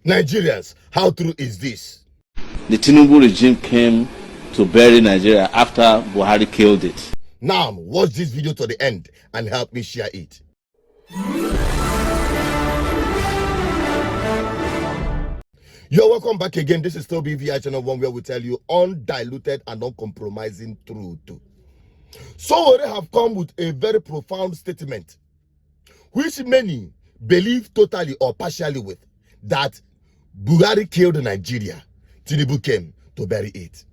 Nigerians, how true is this? The Tinubu regime came to bury Nigeria after Buhari killed it. Now, watch this video to the end and help me share it. You're welcome back again. This is still BVI Channel 1, where we tell you undiluted and uncompromising truth. So they have come with a very profound statement, which many believe totally or partially with, that Buhari killed Nigeria. Tinubu came to bury it.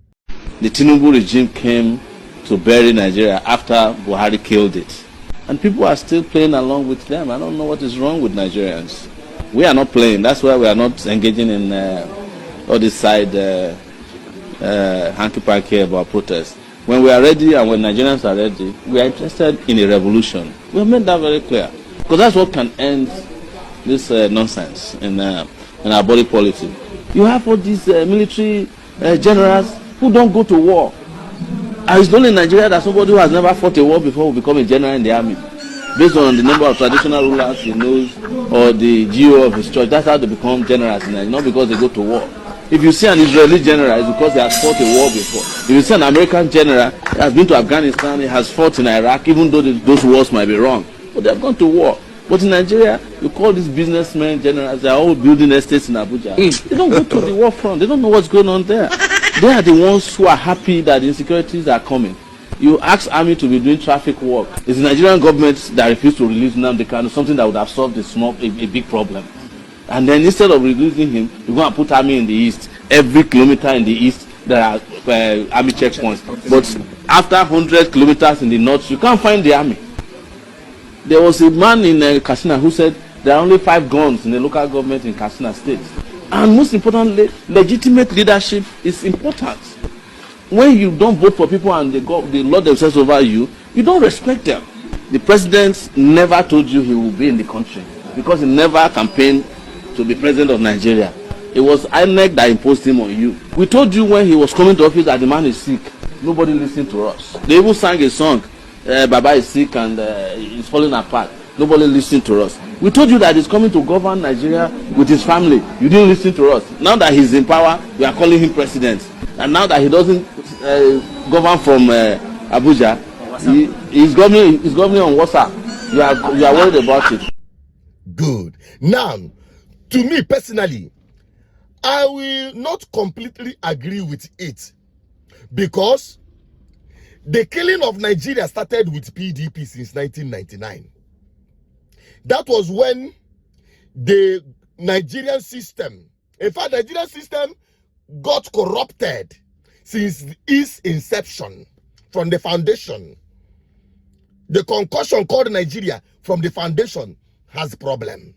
The Tinubu regime came to bury Nigeria after Buhari killed it. And people are still playing along with them. I don't know what is wrong with Nigerians. We are not playing. That's why we are not engaging in all this side hanky-panky about protests. When we are ready and when Nigerians are ready, we are interested in a revolution. We have made that very clear. Because that's what can end this nonsense in our body politic. You have all these military generals who don't go to war. And it's only in Nigeria that somebody who has never fought a war before will become a general in the army. Based on the number of traditional rulers he knows or the GO of his church, that's how they become generals in Nigeria, not because they go to war. If you see an Israeli general, it's because he has fought a war before. If you see an American general, he has been to Afghanistan, he has fought in Iraq, even though those wars might be wrong. But they have gone to war. But in Nigeria, you call these businessmen generals, they are all building estates in Abuja. They don't go to the war front. They don't know what's going on there. They are the ones who are happy that the insecurities are coming. You ask army to be doing traffic work. It's the Nigerian government that refused to release Nnamdi Kanu, something that would have solved a big problem. And then instead of releasing him, you're going to put army in the east. Every kilometer in the east, there are army checkpoints. But after 100 kilometers in the north, you can't find the army. There was a man in Katsina who said there are only 5 guns in the local government in Katsina state. And most importantly, legitimate leadership is important. When you don't vote for people and they lord themselves over you, you don't respect them. The president never told you he will be in the country because he never campaigned to be president of Nigeria. It was INEC that imposed him on you. We told you when he was coming to office that the man is sick. Nobody listened to us. They even sang a song, Baba is sick and he's falling apart. Nobody listened to us. We told you that he's coming to govern Nigeria with his family. You didn't listen to us. Now that he's in power, we are calling him president. And now that he doesn't govern from Abuja, he's governing on WhatsApp. You are worried about it. Good. Now, to me personally, I will not completely agree with it, because the killing of Nigeria started with PDP since 1999. That was when the Nigerian system, in fact, the Nigerian system got corrupted since its inception, from the foundation. The concussion called Nigeria from the foundation has problem.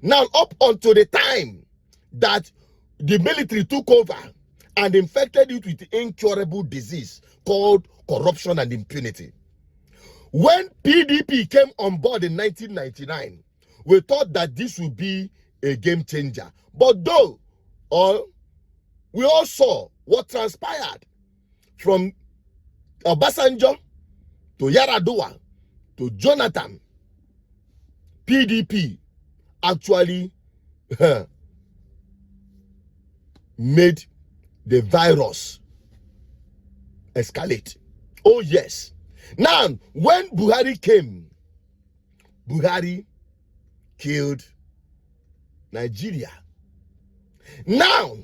Now, up until the time that the military took over and infected it with incurable disease called corruption and impunity. When PDP came on board in 1999, we thought that this would be a game changer. But though, we all saw what transpired from Obasanjo to Yaradua to Jonathan. PDP actually made the virus escalate. Oh yes. Now, when Buhari came, Buhari killed Nigeria. Now,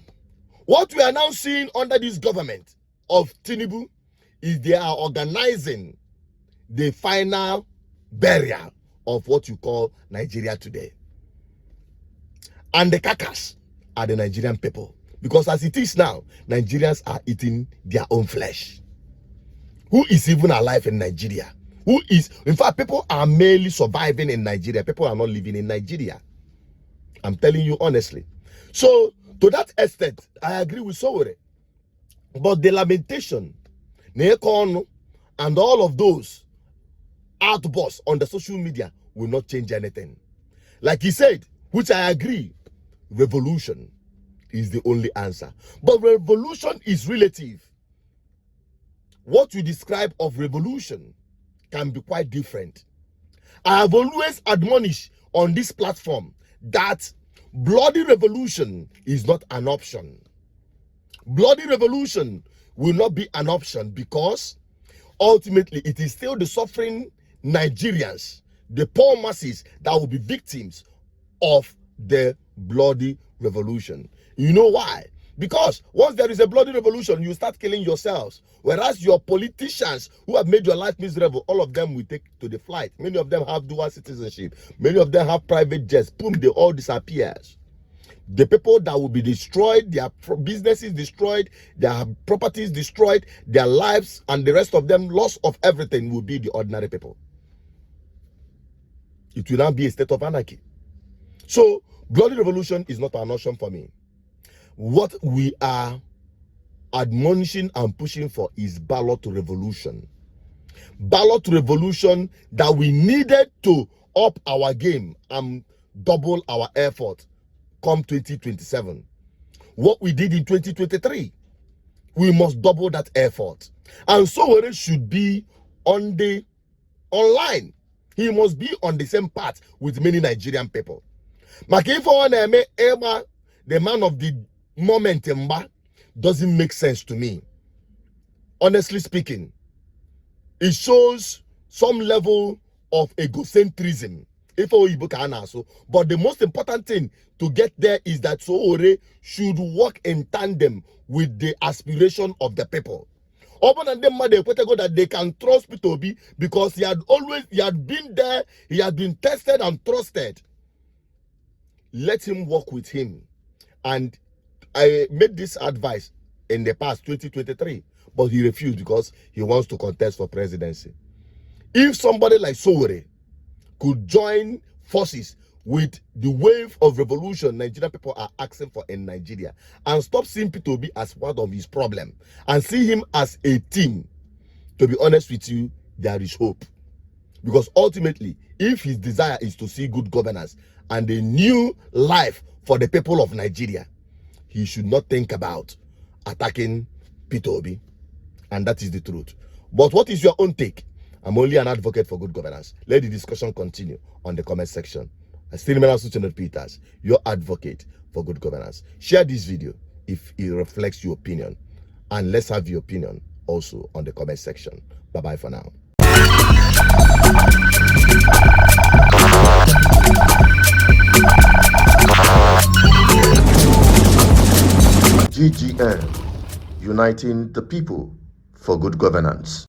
what we are now seeing under this government of Tinubu is they are organizing the final burial of what you call Nigeria today. And the carcass are the Nigerian people. Because as it is now, Nigerians are eating their own flesh. Who is even alive in Nigeria? Who is, in fact, people are merely surviving in Nigeria. People are not living in Nigeria. I'm telling you honestly. So, to that extent, I agree with Sowore. But the lamentation, and all of those outbursts on the social media will not change anything. Like he said, which I agree, revolution is the only answer. But revolution is relative. What you describe of revolution can be quite different. I have always admonished on this platform that bloody revolution is not an option. Bloody revolution will not be an option because ultimately it is still the suffering Nigerians, the poor masses, that will be victims of the bloody revolution. You know why? Because once there is a bloody revolution, you start killing yourselves. Whereas your politicians who have made your life miserable, all of them will take to the flight. Many of them have dual citizenship. Many of them have private jets. Boom, they all disappear. The people that will be destroyed, their businesses destroyed, their properties destroyed, their lives and the rest of them, loss of everything, will be the ordinary people. It will now be a state of anarchy. So, bloody revolution is not an option for me. What we are admonishing and pushing for is ballot revolution. Ballot revolution that we needed to up our game and double our effort come 2027. What we did in 2023, we must double that effort. And so it should be on the online. He must be on the same path with many Nigerian people. The man of the moment doesn't make sense to me. Honestly speaking, it shows some level of egocentrism. But the most important thing to get there is that Soore should work in tandem with the aspiration of the people. That they can trust P2B because he had been there, he had been tested and trusted. Let him work with him. And I made this advice in the past 2023, but he refused because he wants to contest for presidency. If somebody like Soore could join forces with the wave of revolution Nigerian people are asking for in Nigeria and stop seeing P2B as part of his problem and see him as a team, to be honest with you, there is hope. Because ultimately, if his desire is to see good governance and a new life for the people of Nigeria, he should not think about attacking P2B. And that is the truth. But what is your own take? I'm only an advocate for good governance. Let the discussion continue on the comment section. I still remain Suchinot Peters, your advocate for good governance. Share this video if it reflects your opinion. And let's have your opinion also on the comment section. Bye-bye for now. GGN, uniting the people for good governance.